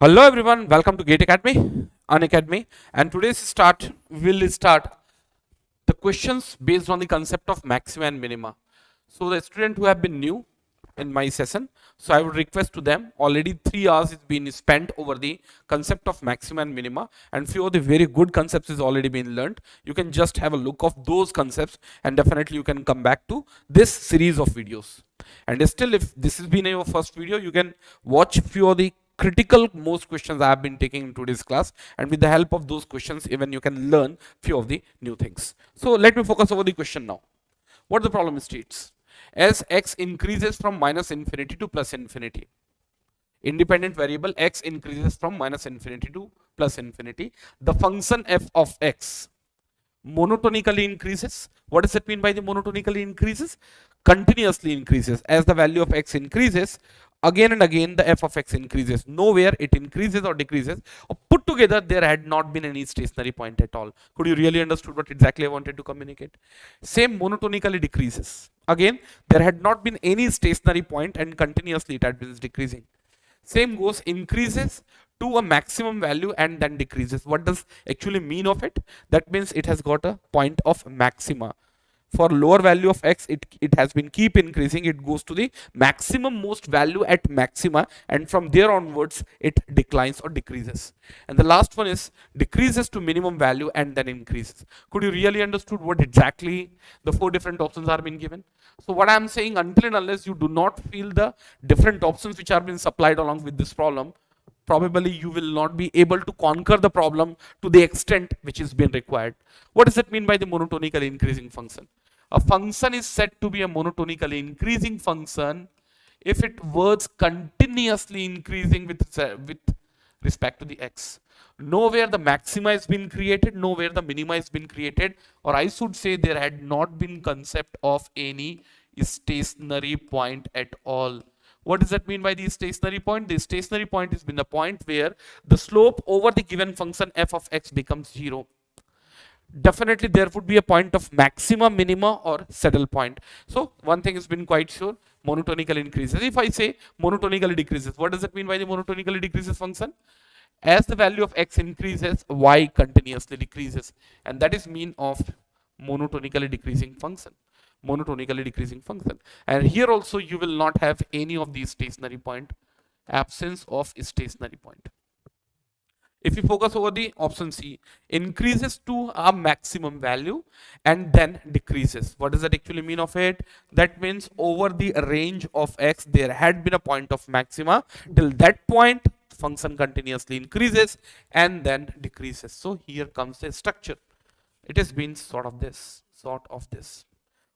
Hello everyone, welcome to Gate Academy, Unacademy, and today's start will start the questions based on the concept of maxima and minima. So the student who have been new in my session, so I would request to them, already 3 hours is been spent over the concept of maxima and minima, and few of the very good concepts is already been learned. You can just have a look of those concepts and definitely you can come back to this series of videos. And still, if this has been your first video, you can watch few of the critical most questions I have been taking in today's class, and with the help of those questions even you can learn few of the new things. So let me focus over the question now. What the problem states: as x increases from minus infinity to plus infinity, independent variable x increases from minus infinity to plus infinity, the function f of x monotonically increases. What does it mean by the monotonically increases? Continuously increases. As the value of x increases, again and again the f of x increases. Nowhere it increases or decreases, or put together there had not been any stationary point at all. Could you really understood what exactly I wanted to communicate? Same monotonically decreases. Again, there had not been any stationary point and continuously it had been decreasing. Same goes, increases to a maximum value and then decreases. What does actually mean of it? That means it has got a point of maxima. For lower value of x, it has been keep increasing. It goes to the maximum most value at maxima, and from there onwards it declines or decreases. And the last one is decreases to minimum value and then increases. Could you really understood what exactly the 4 different options are being given? So what I am saying, until and unless you do not feel the different options which are being supplied along with this problem, probably you will not be able to conquer the problem to the extent which is being required. What does it mean by the monotonically increasing function? A function is said to be a monotonically increasing function if it was continuously increasing with respect to the x. Nowhere the maxima has been created, nowhere the minima has been created, or I should say there had not been concept of any stationary point at all. What does that mean by the stationary point? The stationary point has been the point where the slope over the given function f of x becomes 0. Definitely there would be a point of maxima, minima, or saddle point. So one thing has been quite sure, monotonically increases. If I say monotonically decreases, what does it mean by the monotonically decreases function? As the value of x increases, y continuously decreases, and that is mean of monotonically decreasing function. Monotonically decreasing function. And here also you will not have any of these stationary point, absence of stationary point. If you focus over the option C, increases to a maximum value and then decreases. What does that actually mean of it? That means over the range of x, there had been a point of maxima. Till that point, function continuously increases and then decreases. So here comes the structure. It has been sort of this.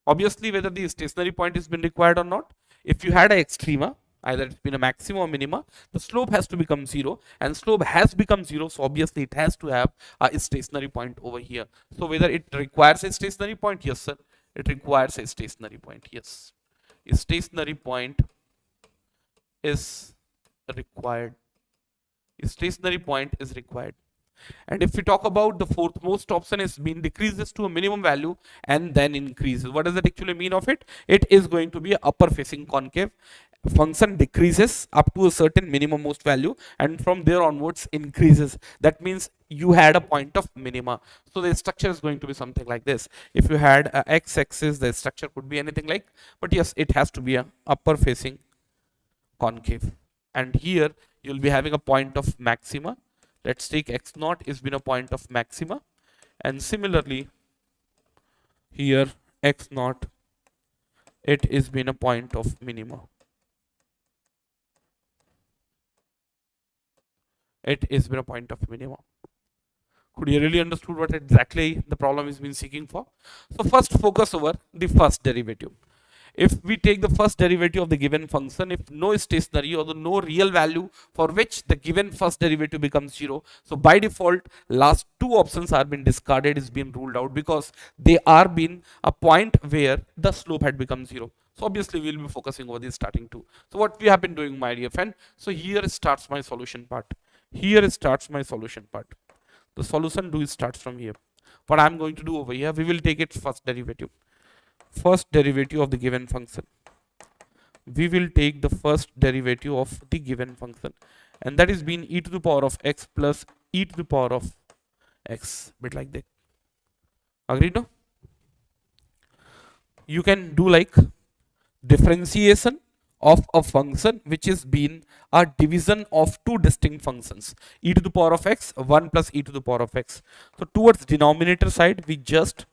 Obviously, whether the stationary point has been required or not, if you had an extrema, either it's been a maxima or minima, the slope has to become 0, and slope has become 0, so obviously it has to have a stationary point over here. So whether it requires a stationary point? Yes, sir. It requires a stationary point. Yes. A stationary point is required. A stationary point is required. And if we talk about the fourth most option, is been decreases to a minimum value and then increases. What does that actually mean of it? It is going to be a upper facing concave. Function decreases up to a certain minimum most value and from there onwards increases. That means you had a point of minima. So the structure is going to be something like this. If you had a x-axis, the structure could be anything like, but yes, it has to be a upper facing concave. And here you'll be having a point of maxima. Let's take x naught is been a point of maxima, and similarly here x naught, it is been a point of minima. It is been a point of minima. Could you really understood what exactly the problem is been seeking for? So first focus over the first derivative. If we take the first derivative of the given function, if no stationary or the no real value for which the given first derivative becomes 0, so by default last two options are been discarded, is being ruled out because they are been a point where the slope had become 0. So obviously we will be focusing over the starting two. So what we have been doing, my dear friend, so here starts my solution part. Here starts my solution part. The solution do starts from here. What I am going to do over here, we will take its first derivative. First derivative of the given function. We will take the first derivative of the given function, and that is been e to the power of x plus e to the power of x, bit like that. Agreed? No? You can do like differentiation of a function which is been a division of two distinct functions, e to the power of x 1 plus e to the power of x. So towards denominator side we just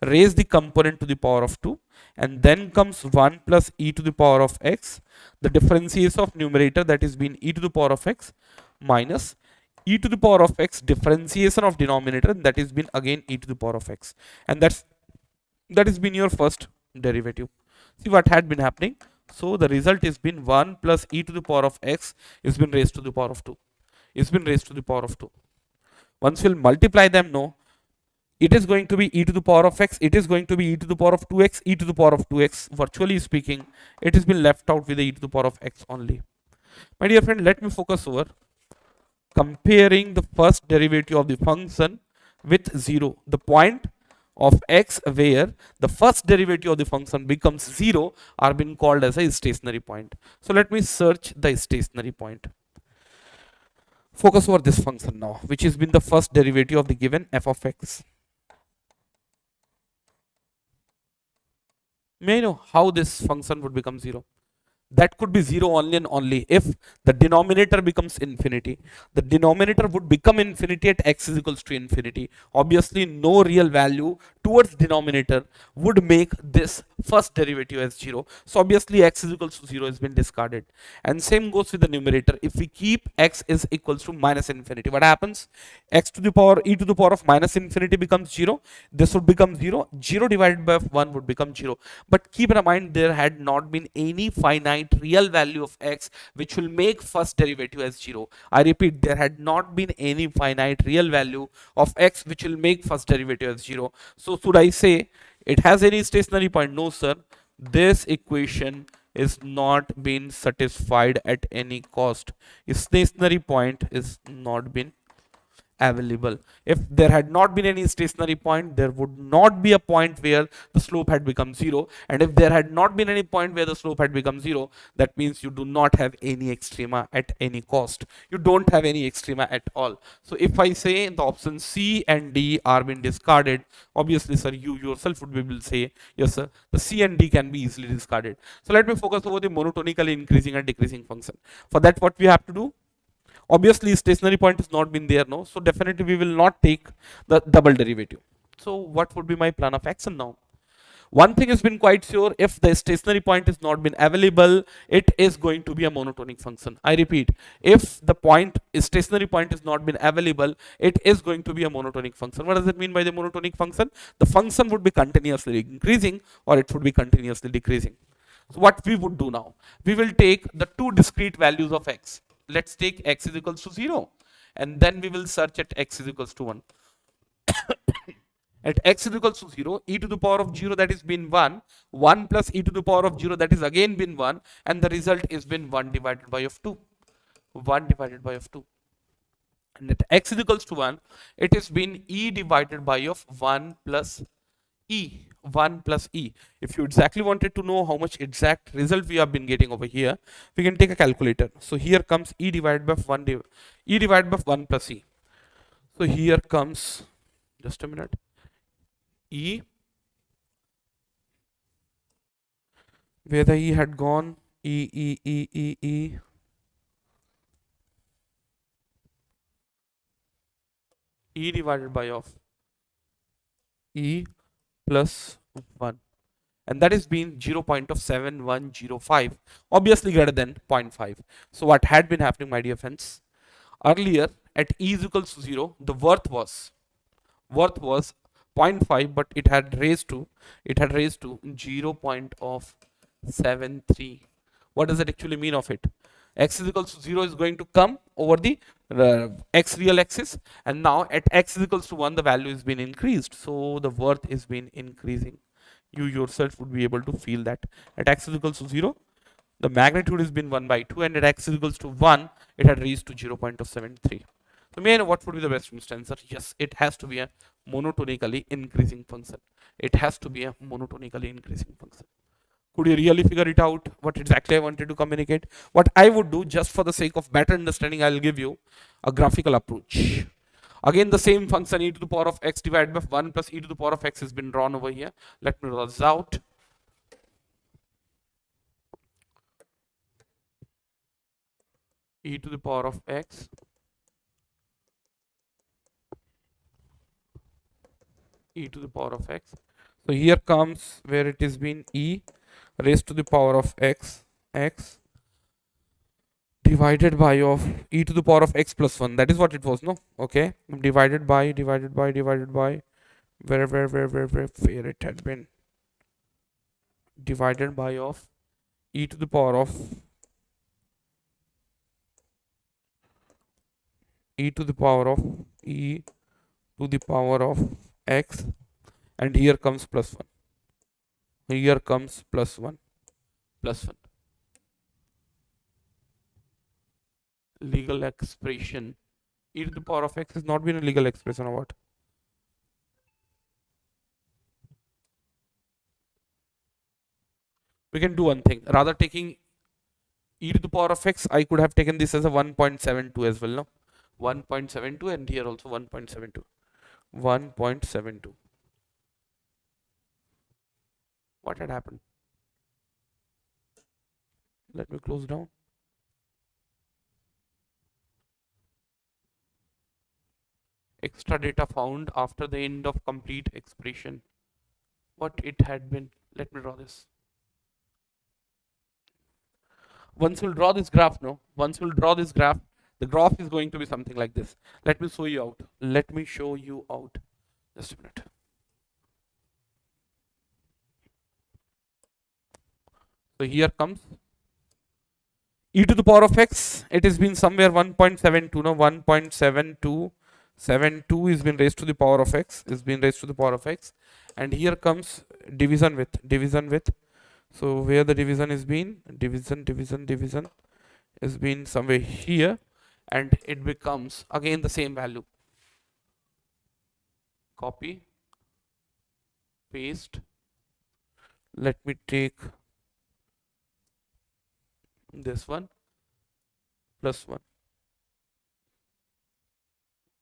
raise the component to the power of 2, and then comes 1 plus e to the power of x, the differentiation of numerator, that is been e to the power of x, minus e to the power of x differentiation of denominator, and that is been again e to the power of x, and that has been your first derivative. See what had been happening. So the result is been 1 plus e to the power of x is been raised to the power of 2. It's been raised to the power of 2. Once we'll multiply them, no, it is going to be e to the power of x, it is going to be e to the power of 2x, e to the power of 2x. Virtually speaking, it has been left out with the e to the power of x only. My dear friend, let me focus over comparing the first derivative of the function with 0. The point of x where the first derivative of the function becomes 0 are being called as a stationary point. So let me search the stationary point. Focus over this function now, which has been the first derivative of the given f of x. May I know how this function would become 0? That could be 0 only and only if the denominator becomes infinity. The denominator would become infinity at x is equals to infinity. Obviously, no real value towards denominator would make this first derivative as 0. So obviously, x is equals to 0 has been discarded. And same goes with the numerator. If we keep x is equals to minus infinity, what happens? X to the power e to the power of minus infinity becomes 0. This would become 0. 0 divided by 1 would become 0. But keep in mind, there had not been any finite real value of x which will make first derivative as 0. I repeat, there had not been any finite real value of x which will make first derivative as 0. So should I say it has any stationary point? No, sir. This equation is not being satisfied at any cost. A stationary point is not been available. If there had not been any stationary point, there would not be a point where the slope had become 0. And if there had not been any point where the slope had become 0, that means you do not have any extrema at any cost. You don't have any extrema at all. So if I say the option C and D are being discarded, obviously, sir, you yourself would be able to say, yes, sir, the C and D can be easily discarded. So let me focus over the monotonically increasing and decreasing function. For that, what we have to do? Obviously, stationary point has not been there, no. So definitely we will not take the double derivative. So what would be my plan of action now? One thing has been quite sure, if the stationary point has not been available, it is going to be a monotonic function. I repeat, if the stationary point has not been available, it is going to be a monotonic function. What does it mean by the monotonic function? The function would be continuously increasing or it would be continuously decreasing. So what we would do now? We will take the two discrete values of x. Let's take x is equals to 0 and then we will search at x is equals to 1. At x is equals to 0, e to the power of 0, that is been 1, 1 plus e to the power of 0, that is again been 1, and the result is been 1 divided by of 2. 1 divided by of 2. And at x is equals to 1, it is been e divided by of 1 plus e. 1 plus e. If you exactly wanted to know how much exact result we have been getting over here, we can take a calculator. So here comes e divided by 1 e divided by 1 plus e. So here comes, just a minute, e, where the e had gone, e divided by of e plus 1, and that is been 0.7105, obviously greater than 0.5. So what had been happening, my dear friends, earlier at e is equals to 0, the worth was 0.5, but it had raised to 0.73. What does it actually mean of it? X is equals to 0 is going to come over the x real axis, and now at x is equals to 1 the value has been increased, so the worth is been increasing. You yourself would be able to feel that at x is equals to 0 the magnitude has been 1 by 2, and at x is equals to 1 it had reached to 0.73. So may I know what would be the best answer? Yes, it has to be a monotonically increasing function. It has to be a monotonically increasing function. Could you really figure it out what exactly I wanted to communicate? What I would do, just for the sake of better understanding, I'll give you a graphical approach. Again, the same function e to the power of x divided by 1 plus e to the power of x has been drawn over here. Let me draw this out. E to the power of x, e to the power of x. So here comes where it has been e raised to the power of x, x divided by of e to the power of x plus 1. That is what it was, no? Okay. Divided by where it had been divided by of e to the power of e to the power of e to the power of x, and here comes plus 1. Here comes plus 1 plus 1. Legal expression. E to the power of x has not been a legal expression or what? We can do one thing. Rather taking e to the power of x, I could have taken this as a 1.72 as well, no? 1.72, and here also 1.72. 1.72. What had happened? Let me close down. Extra data found after the end of complete expression. What it had been. Let me draw this. Once we'll draw this graph, no? Once we'll draw this graph, the graph is going to be something like this. Let me show you out. Let me show you out. Just a minute. So here comes e to the power of x. It has been somewhere 1.72, no? 1.7272 is been raised to the power of x. Is been raised to the power of x, and here comes division with. So where the division is been division is been somewhere here, and it becomes again the same value. Copy, paste. Let me take this one plus 1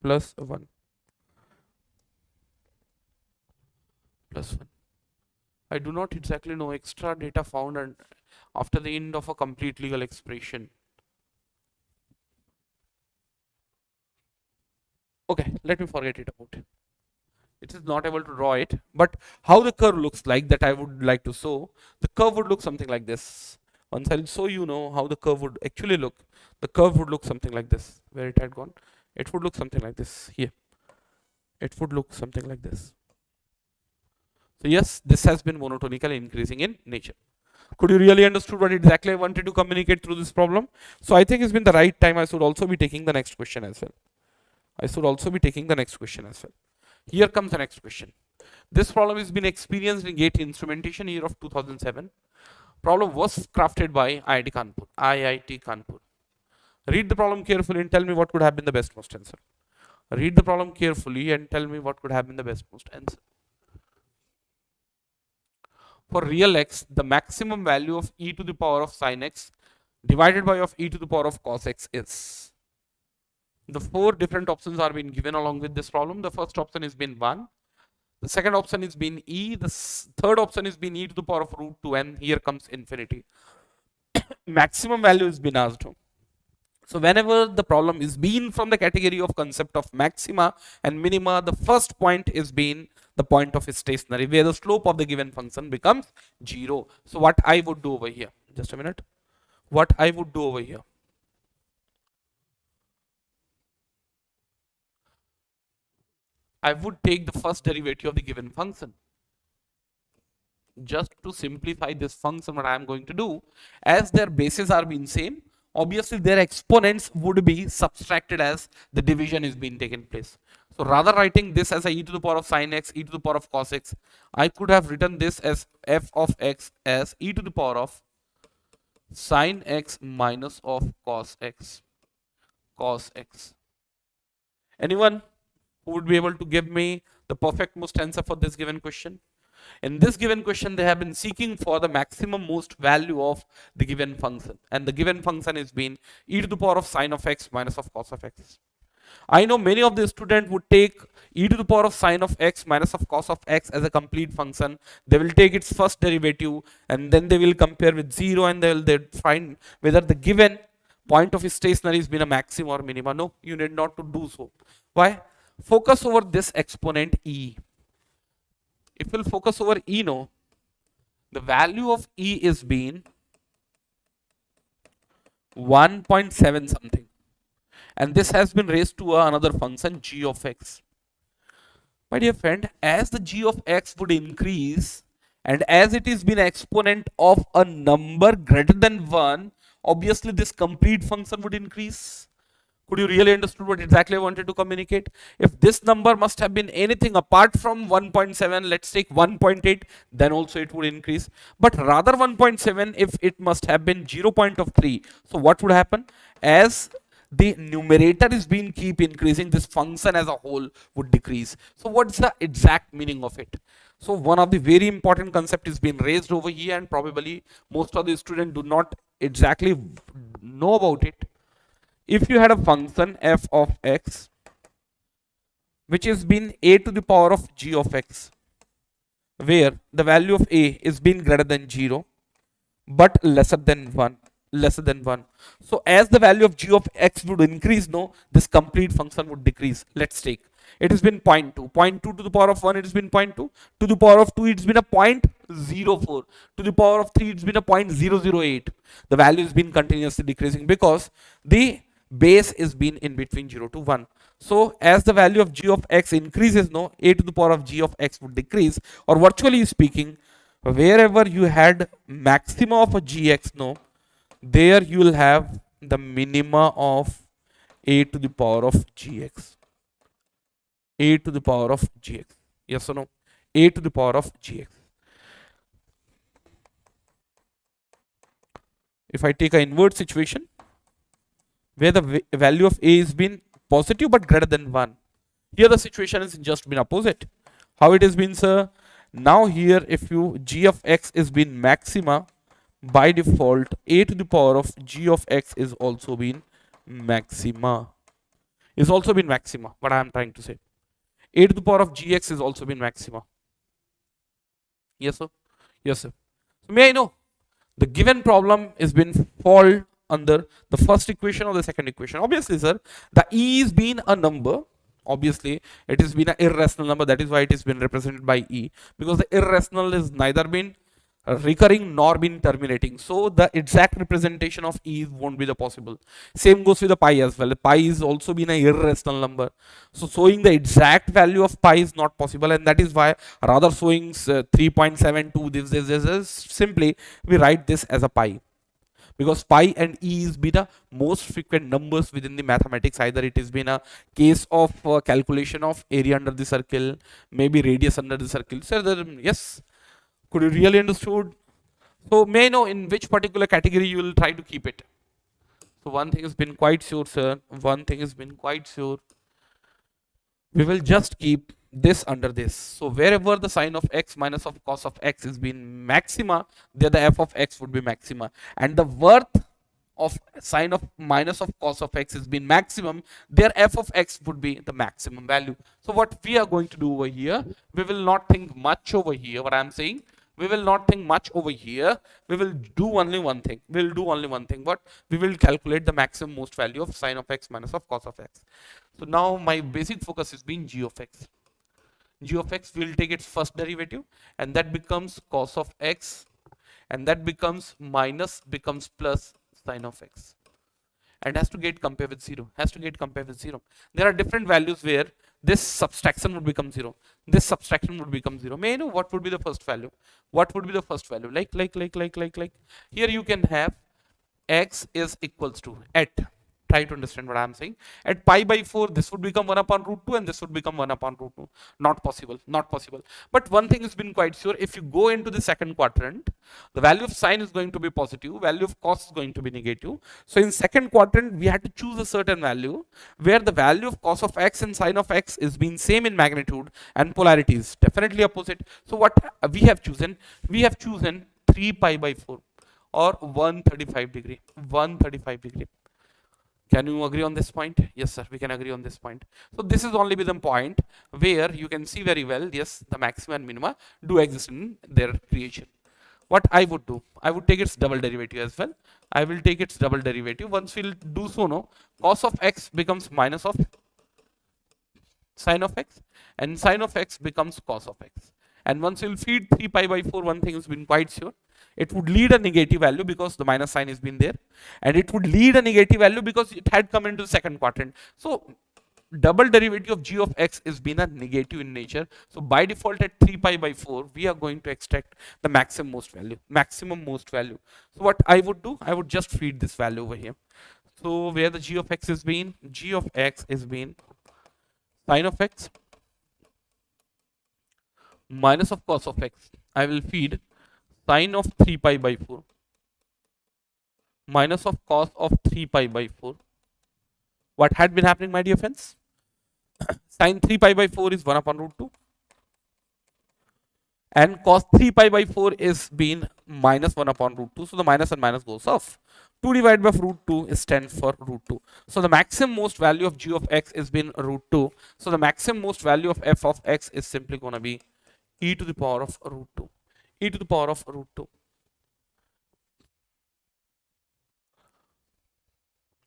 plus 1 plus 1. I do not exactly know extra data found and after the end of a complete legal expression. Okay, let me forget it about it. It is not able to draw it, but how the curve looks like, that I would like to show. The curve would look something like this. Once I'll show you know how the curve would actually look. The curve would look something like this. Where it had gone, it would look something like this here. It would look something like this. So yes, this has been monotonically increasing in nature. Could you really understood what exactly I wanted to communicate through this problem? So I think it's been the right time. I should also be taking the next question as well. Here comes the next question. This problem has been experienced in gate instrumentation year of 2007. Problem was crafted by IIT Kanpur. Read the problem carefully and tell me what could have been the best most answer. Read the problem carefully and tell me what could have been the best most answer. For real x, the maximum value of e to the power of sin x divided by of e to the power of cos x is. The 4 different options are being given along with this problem. The first option is been 1. The second option is been e. The third option is been e to the power of root 2, and here comes infinity. Maximum value is been asked. So whenever the problem is been from the category of concept of maxima and minima, the first point is been the point of stationary, where the slope of the given function becomes 0. So what I would do over here, just a minute, what I would do over here, I would take the first derivative of the given function. Just to simplify this function, what I am going to do, as their bases are being same, obviously their exponents would be subtracted as the division is being taken place. So rather writing this as a e to the power of sin x, e to the power of cos x, I could have written this as f of x as e to the power of sin x minus of cos x. Anyone who would be able to give me the perfect most answer for this given question? In this given question, they have been seeking for the maximum most value of the given function. And the given function is being e to the power of sine of x minus of cos of x. I know many of the students would take e to the power of sine of x minus of cos of x as a complete function. They will take its first derivative and then they will compare with 0 and they'll find whether the given point of stationary has been a maximum or minima. No, you need not to do so. Why? Focus over this exponent e. If we'll focus over e, no, the value of e is being 1.7 something. And this has been raised to another function g of x. My dear friend, as the g of x would increase and as it is been exponent of a number greater than 1, obviously this complete function would increase. Could you really understood what exactly I wanted to communicate? If this number must have been anything apart from 1.7, let's take 1.8, then also it would increase. But rather 1.7 if it must have been 0.3. So what would happen? As the numerator is being keep increasing, this function as a whole would decrease. So what's the exact meaning of it? So one of the very important concept is being raised over here and probably most of the students do not exactly know about it. If you had a function f of x which is been a to the power of g of x, where the value of a is being greater than 0 but lesser than 1. So as the value of g of x would increase, no, this complete function would decrease. Let's take, it has been 0.2 to the power of 1, it has been 0.2 to the power of 2, it's been a 0.04 to the power of 3, it's been a 0.008. The value has been continuously decreasing because the base is been in between 0 to 1. So as the value of g of x increases, no, a to the power of g of x would decrease, or virtually speaking, wherever you had maxima of a gx, no, there you will have the minima of a to the power of gx. A to the power of gx. Yes or no? A to the power of gx. If I take an inverse situation where the value of a is been positive but greater than 1, here the situation is just been opposite. How it has been, sir? Now here if you g of x is been maxima, by default a to the power of g of x is also been maxima. What I am trying to say, a to the power of gx is also been maxima. Yes sir? Yes sir. So may I know the given problem is been fall under the first equation or the second equation? Obviously sir, the e is been a number. Obviously it has been an irrational number, that is why it has been represented by e, because the irrational is neither been recurring nor been terminating, so the exact representation of e won't be the possible. Same goes with the pi as well. Pi is also been an irrational number, so showing the exact value of pi is not possible, and that is why rather showing 3.72 this is simply we write this as a pi, because pi and e is be the most frequent numbers within the mathematics. Either it has been a case of calculation of area under the circle, maybe radius under the circle. So yes, could you really understood? So may I know in which particular category you will try to keep it? So one thing has been quite sure, sir. One thing has been quite sure. We will just keep this under this. So wherever the sine of x minus of cos of x is been maxima, there the f of x would be maxima. And the worth of sine of minus of cos of x has been maximum, there f of x would be the maximum value. So what we are going to do over here, we will not think much over here. What I am saying, we will not think much over here. We will do only one thing. We will do only one thing. But we will calculate the maximum most value of sine of x minus of cos of x. So now my basic focus is being g of x. G of x will take its first derivative, and that becomes cos of x, and that becomes minus becomes plus sine of x, and has to get compared with 0. There are different values where this subtraction would become 0. This subtraction would become 0. May I know what would be the first value? What would be the first value? Like here you can have x is equals to at Try to understand what I am saying. At pi by 4, this would become 1 upon root 2 and this would become 1 upon root 2. Not possible, not possible. But one thing has been quite sure, if you go into the second quadrant, the value of sine is going to be positive, value of cos is going to be negative. So in second quadrant, we had to choose a certain value where the value of cos of x and sine of x is being same in magnitude and polarity is definitely opposite. So what we have chosen? We have chosen 3 pi by 4 or 135 degree. 135 degree. Can you agree on this point? Yes, sir, we can agree on this point. So this is only with the point where you can see very well, yes, the maxima and minima do exist in their creation. What I would do, I would take its double derivative as well. I will take its double derivative. Once we'll do so, no, cos of x becomes minus of sine of x and sine of x becomes cos of x. And once you'll feed 3 pi by 4, one thing has been quite sure. It would lead a negative value because the minus sign has been there. And it would lead a negative value because it had come into the second quadrant. So double derivative of g of x is been a negative in nature. So by default at 3 pi by 4, we are going to extract the maximum most value. Maximum most value. So what I would do, I would just feed this value over here. So where the g of x is been, g of x is been sine of x minus of cos of x. I will feed sine of 3 pi by 4 minus of cos of 3 pi by 4. What had been happening, my dear friends? Sine 3 pi by 4 is 1 upon root 2 and cos 3 pi by 4 is been minus 1 upon root 2. So the minus and minus goes off. 2 divided by root 2 is 10 for root 2. So the maximum most value of g of x is been root 2. So the maximum most value of f of x is simply going to be e to the power of root 2. E to the power of root 2.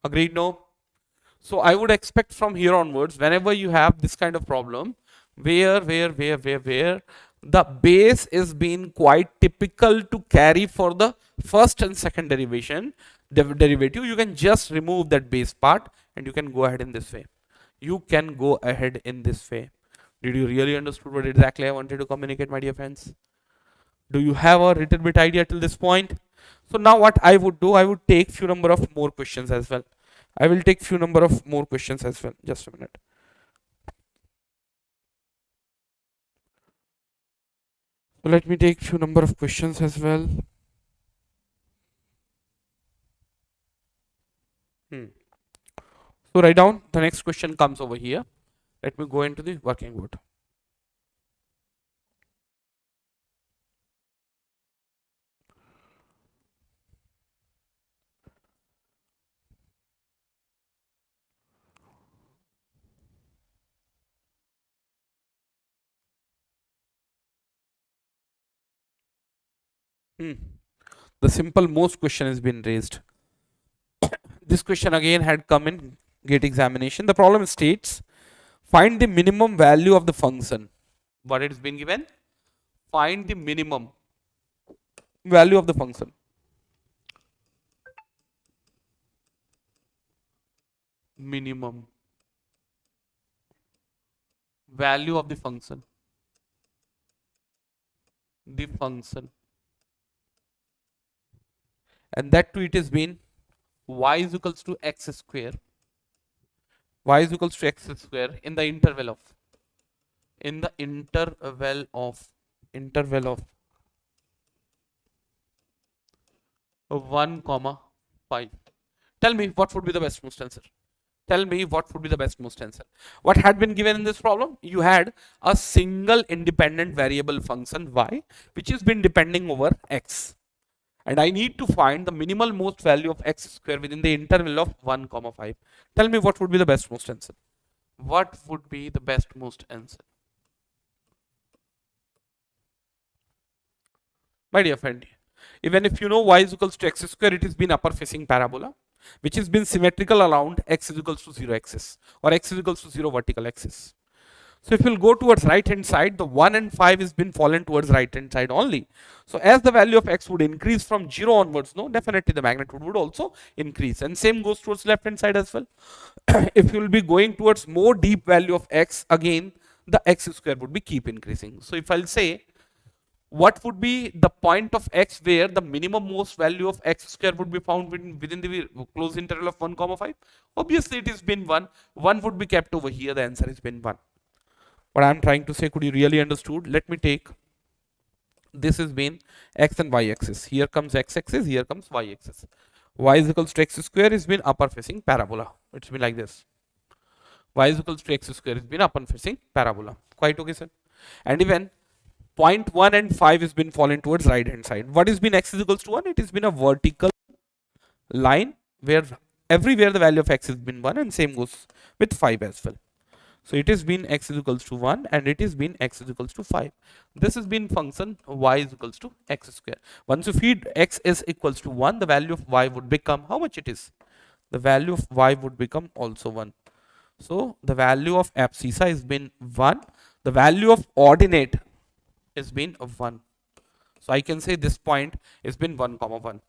Agreed? No? So I would expect from here onwards, whenever you have this kind of problem, where the base is being quite typical to carry for the first and second derivative, you can just remove that base part and you can go ahead in this way. You can go ahead in this way. Did you really understood what exactly I wanted to communicate, my dear friends? Do you have a little bit idea till this point? So now what I would do, I would take few number of more questions as well. I will take few number of more questions as well. Just a minute. So let me take few number of questions as well. So write down the next question comes over here. Let me go into the working board. The simple most question has been raised. This question again had come in GATE examination. The problem states, find the minimum value of the function. What it has been given? Find the minimum value of the function. Minimum value of the function. The function. And that too it has been y is equals to x square. Y is equals to x square in the interval of 1, 5. Tell me what would be the best most answer. Tell me what would be the best most answer. What had been given in this problem? You had a single independent variable function y, which has been depending over x. And I need to find the minimal most value of x square within the interval of 1, 5. Tell me what would be the best most answer. What would be the best most answer? My dear friend, even if you know y is equals to x square, it has been upper facing parabola, which has been symmetrical around x is equals to 0 axis or x is equals to 0 vertical axis. So if you'll go towards right hand side, the 1 and 5 has been fallen towards right hand side only. So as the value of x would increase from 0 onwards, no, definitely the magnitude would also increase. And same goes towards left hand side as well. If you will be going towards more deep value of x, again, the x square would be keep increasing. So if I'll say what would be the point of x where the minimum most value of x square would be found within the closed interval of 1 comma 5? Obviously it is bin 1. 1 would be kept over here. The answer is bin 1. What I'm trying to say, could you really understood? Let me take, this is been x and y axis. Here comes x axis, here comes y axis. Y is equals to x square is been upper facing parabola. It's been like this. Y is equals to x square is been upper facing parabola. Quite okay, sir. And even point 1 and 5 has been fallen towards right hand side. What has been x is equals to 1? It has been a vertical line where everywhere the value of x has been 1, and same goes with 5 as well. So it has been x is equals to 1 and it has been x is equals to 5. This has been function y is equals to x square. Once you feed x is equals to 1, the value of y would become how much it is? The value of y would become also 1. So the value of abscissa has been 1. The value of ordinate has been 1. So I can say this point has been 1 comma 1.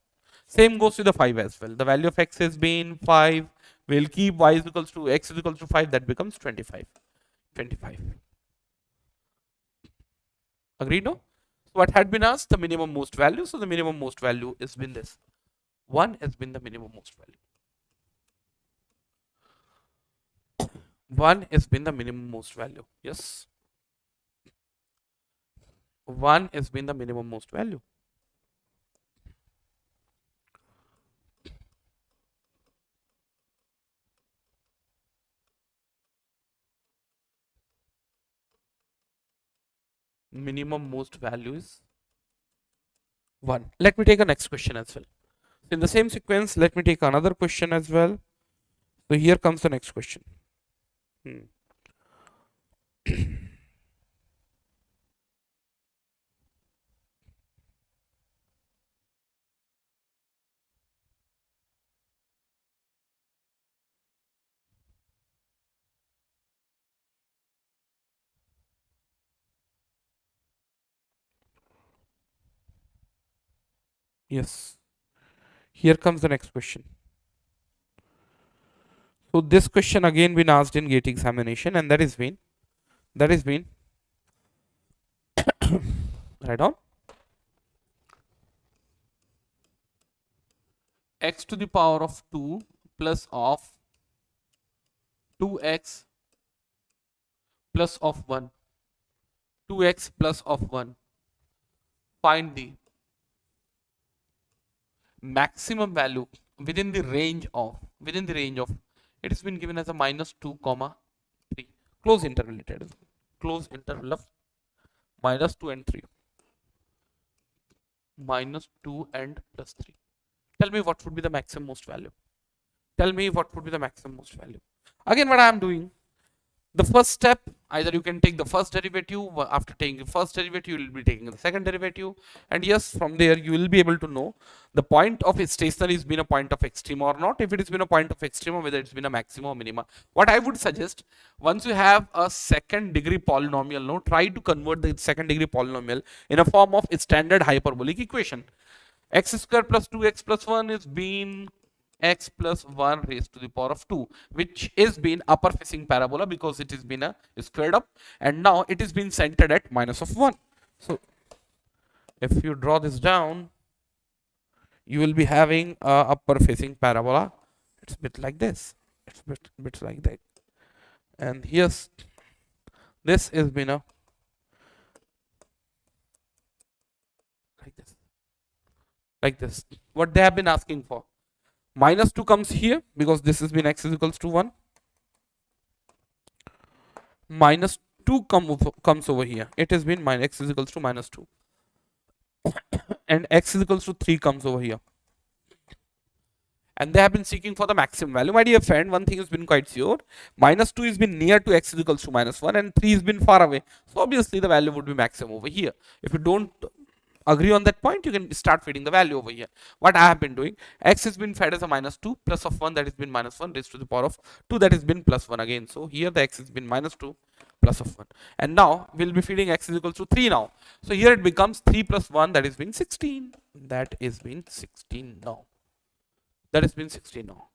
Same goes to the 5 as well. The value of x has been 5. We'll keep y is equals to x is equals to 5. That becomes 25. 25. Agreed, no? So what had been asked? The minimum most value. So the minimum most value has been this. 1 has been the minimum most value. 1 has been the minimum most value. Yes. 1 has been the minimum most value. Minimum most value is 1. Let me take a next question as well. In the same sequence, let me take another question as well. So here comes the next question. Yes. Here comes the next question. So this question again been asked in GATE examination, and that is been write down x to the power of 2 plus of 2x plus of 1, 2x plus of 1. Find the maximum value within the range of it has been given as a minus 2 comma 3 close interval, it is close interval of minus 2 and 3, minus 2 and plus 3. Tell me what would be the maximum most value. Tell me what would be the maximum most value. Again, what I am doing, the first step, either you can take the first derivative. After taking the first derivative, you will be taking the second derivative, and yes, from there you will be able to know the point of a stationary has been a point of extrema or not. If it has been a point of extrema, whether it's been a maxima or minima. What I would suggest, once you have a second degree polynomial, no, try to convert the second degree polynomial in a form of a standard hyperbolic equation. X square plus 2x plus 1 is being x plus 1 raised to the power of 2, which is been upper facing parabola because it has been a squared up, and now it is been centered at minus of 1. So if you draw this down, you will be having a upper facing parabola. It's a bit like this, it's a bit like that, and here's this is been a like this. What they have been asking for, minus 2 comes here because this has been x is equals to 1. Minus 2 comes over here. It has been minus x is equals to minus 2. And x is equals to 3 comes over here. And they have been seeking for the maximum value. My dear friend, one thing has been quite sure. Minus 2 has been near to x is equals to minus 1 and 3 has been far away. So obviously the value would be maximum over here. If you don't agree on that point, you can start feeding the value over here. What I have been doing, x has been fed as a minus 2 plus of 1 that has been minus 1 raised to the power of 2 that has been plus 1 again. So here the x has been minus 2 plus of 1, and now we'll be feeding x is equals to 3 now. So here it becomes 3 plus 1 that has been 16. That is been 16 now. That has been 16 now.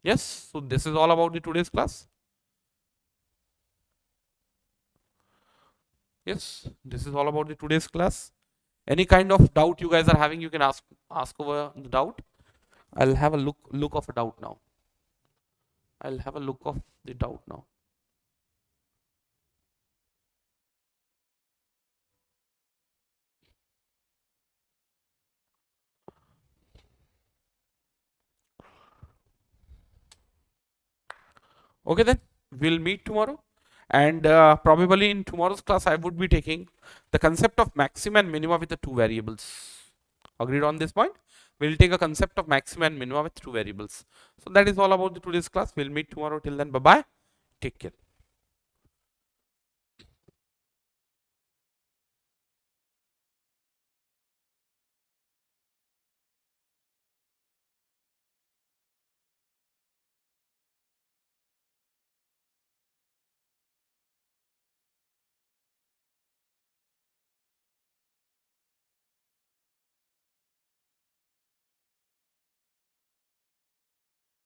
Yes, so this is all about the today's class. Yes, this is all about the today's class. Any kind of doubt you guys are having, you can ask over the doubt. I'll have a look of a doubt now. I'll have a look of the doubt now. Okay, then we'll meet tomorrow. And probably in tomorrow's class, I would be taking the concept of maxima and minima with the two variables. Agreed on this point? We'll take a concept of maxima and minima with two variables. So that is all about the today's class. We'll meet tomorrow. Till then, bye bye. Take care.